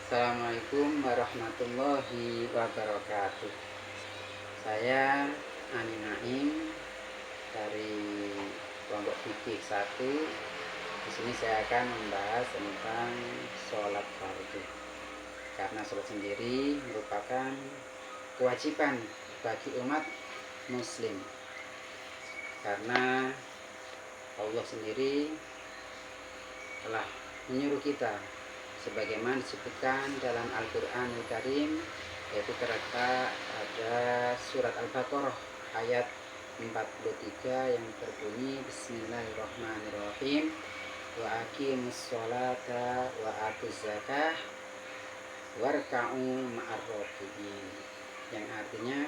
Assalamualaikum warahmatullahi wabarakatuh. Saya Ani Naim dari kelompok fikih 1. Di sini saya akan membahas tentang sholat fardu. Karena sholat sendiri merupakan kewajiban bagi umat muslim. Karena Allah sendiri telah menyuruh kita sebagaimana disebutkan dalam Al-Qur'anul Karim, yaitu terletak pada surat Al-Baqarah ayat 43 yang berbunyi Bismillahirrahmanirrahim, wa aqimus sholata wa atuz zakah warka'u ma'ar raki'in, yang artinya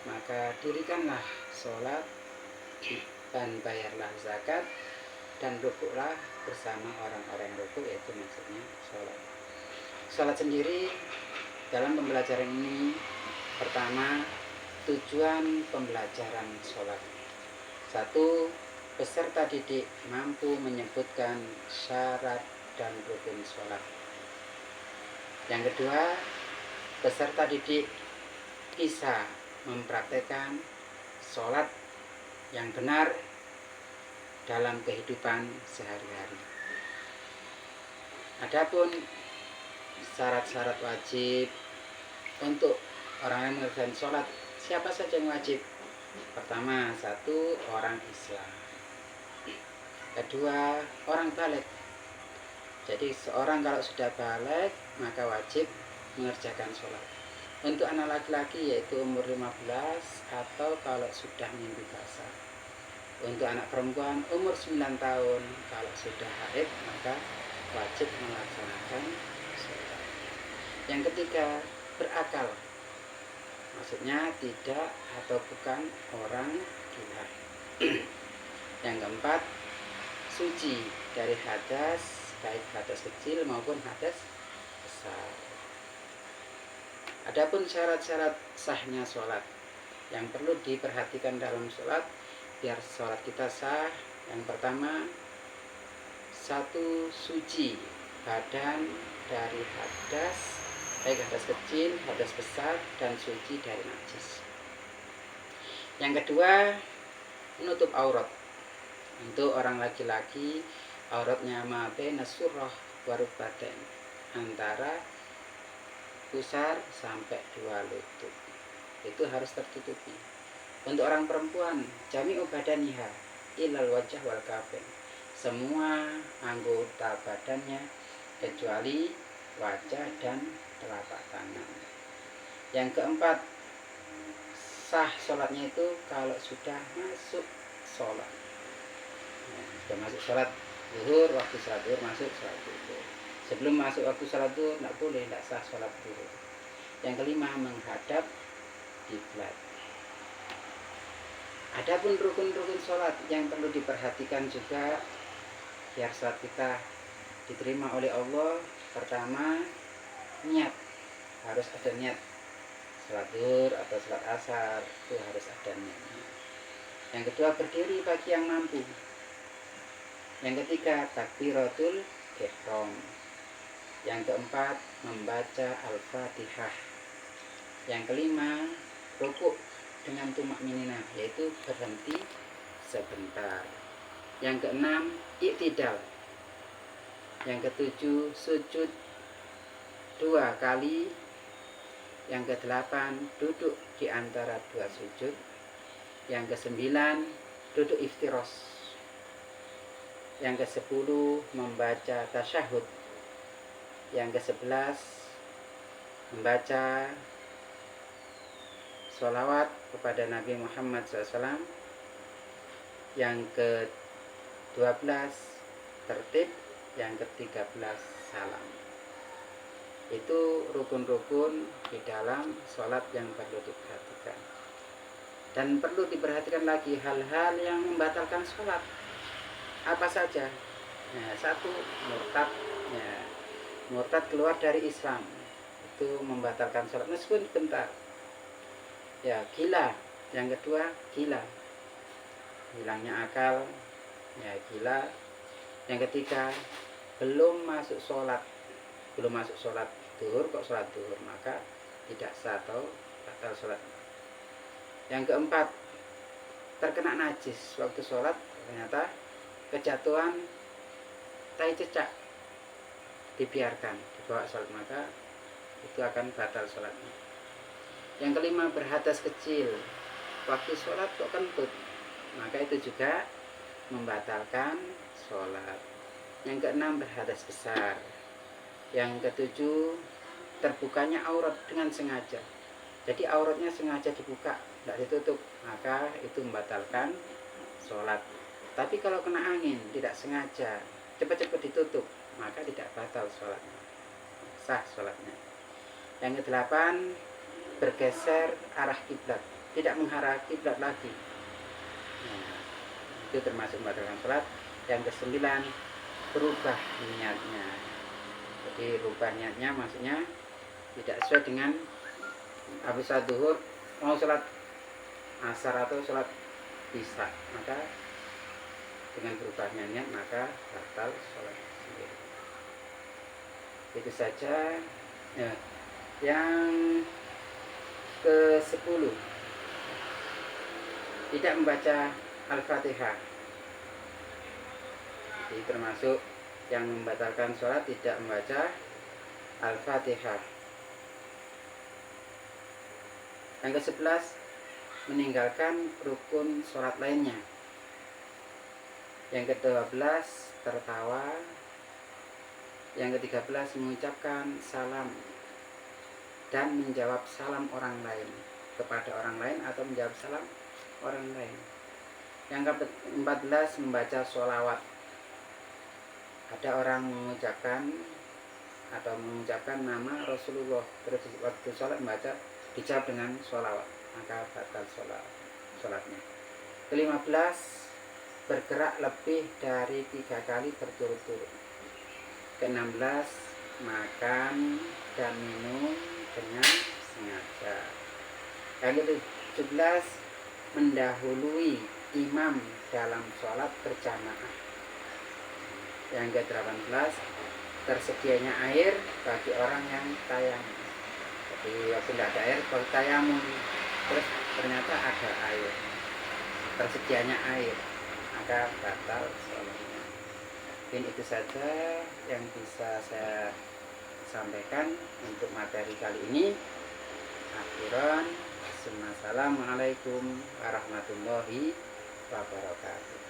maka dirikanlah sholat dan bayarlah zakat dan rukuklah bersama orang-orang yang rukuk, yaitu maksudnya sholat. Sholat sendiri dalam pembelajaran ini, pertama, tujuan pembelajaran sholat. 1. Peserta didik mampu menyebutkan syarat dan rukun sholat. Yang kedua, peserta didik bisa mempraktekkan sholat yang benar dalam kehidupan sehari-hari. Adapun syarat-syarat wajib untuk orang yang mengerjakan sholat, siapa saja yang wajib? Pertama, 1. Orang Islam. Kedua, orang baligh. Jadi seorang kalau sudah baligh maka wajib mengerjakan sholat. Untuk anak laki-laki yaitu umur 15 atau kalau sudah mimpi basah. Untuk anak perempuan umur 9 tahun kalau sudah haid maka wajib melaksanakan sholat. Yang ketiga, berakal. Maksudnya tidak atau bukan orang gila. Yang keempat, suci dari hadas, baik hadas kecil maupun hadas besar. Adapun syarat-syarat sahnya sholat yang perlu diperhatikan dalam sholat biar sholat kita sah, yang pertama, 1. Suci badan dari hadas, baik hadas kecil, hadas besar, dan suci dari najis. Yang kedua, menutup aurat. Untuk orang laki-laki, auratnya ma baina surrah wa rukbatain, antara pusar sampai 2 lutut, itu harus tertutupi. Untuk orang perempuan, jami'u badaniha ilal wajah wal kafain, semua anggota badannya kecuali wajah dan telapak tangan. Yang keempat, sah sholatnya itu kalau sudah masuk sholat. Sudah masuk sholat zuhur, waktu sholat zuhur masuk sholat zuhur. Sebelum masuk waktu sholat zuhur tidak boleh, tidak sah sholat zuhur. Yang kelima, menghadap kiblat. Adapun rukun-rukun sholat yang perlu diperhatikan juga biar sholat kita diterima oleh Allah. Pertama, niat. Harus ada niat. Sholat zuhur atau sholat asar itu harus ada niatnya. Yang kedua, berdiri bagi yang mampu. Yang ketiga, takbiratul ihram. Yang keempat, membaca Al-Fatihah. Yang kelima, rukuk dengan tumak minina, yaitu berhenti sebentar. Yang keenam, iktidal. Yang ketujuh, sujud 2 kali. Yang kedelapan, duduk di antara 2 sujud. Yang kesembilan, duduk iftiros. Yang ke-10, membaca tasyahud. Yang ke-11, membaca sholawat kepada Nabi Muhammad SAW. Yang ke-12, tertib. Yang ke-13, salam. Itu rukun-rukun di dalam sholat yang perlu diperhatikan. Dan perlu diperhatikan lagi hal-hal yang membatalkan sholat. Apa saja? Nah, 1, murtad. Ya, murtad keluar dari Islam, itu membatalkan sholat meskipun bentar. Ya, gila. Yang kedua, gila, hilangnya akal. Ya, gila. Yang ketiga, belum masuk sholat belum masuk sholat duhur kok sholat duhur, maka tidak sah atau batal sholat. Yang keempat, terkena najis waktu sholat, ternyata kejatuhan tai cecak, dibiarkan dibawa sholat, maka itu akan batal sholatnya. Yang kelima, berhadas kecil waktu sholat kok kentut, maka itu juga membatalkan sholat. Yang keenam, berhadas besar. Yang ketujuh, terbukanya aurat dengan sengaja, jadi auratnya sengaja dibuka, tidak ditutup, maka itu membatalkan sholat. Tapi kalau kena angin, tidak sengaja, cepat-cepat ditutup, maka tidak batal sholatnya, sah sholatnya. Yang kedelapan, bergeser arah kiblat, tidak menghadap kiblat lagi, nah, itu termasuk membatalkan sholat. Yang kesembilan, berubah niatnya, jadi rubah niatnya maksudnya tidak sesuai dengan habis sholat duhur mau sholat asar atau sholat isya, maka dengan berubahnya niat maka batal sholat sendiri. Itu saja ya. Yang ke-10, tidak membaca Al-Fatihah. Jadi termasuk yang membatalkan sholat tidak membaca Al-Fatihah. Yang ke-11, meninggalkan rukun sholat lainnya. Yang ke-12, tertawa. Yang ke-13, mengucapkan salam dan menjawab salam orang lain kepada orang lain atau menjawab salam orang lain. Yang ke-14, membaca sholawat. Ada orang mengucapkan nama Rasulullah, terus waktu sholat membaca dijawab dengan sholawat, maka batal sholatnya. Ke-15, bergerak lebih dari 3 kali berturut-turut. Ke-16, makan dan minum dengan sengaja. Yang ke-17, mendahului imam dalam sholat berjamaah. Yang ke-18, tersedianya air bagi orang yang tayamum. Jadi waktu tidak ada air kalau tayamum, terus ternyata ada air, tersedianya air, maka batal sholatnya. Mungkin itu saja yang bisa saya sampaikan untuk materi kali ini. Akhiran, assalamualaikum warahmatullahi wabarakatuh.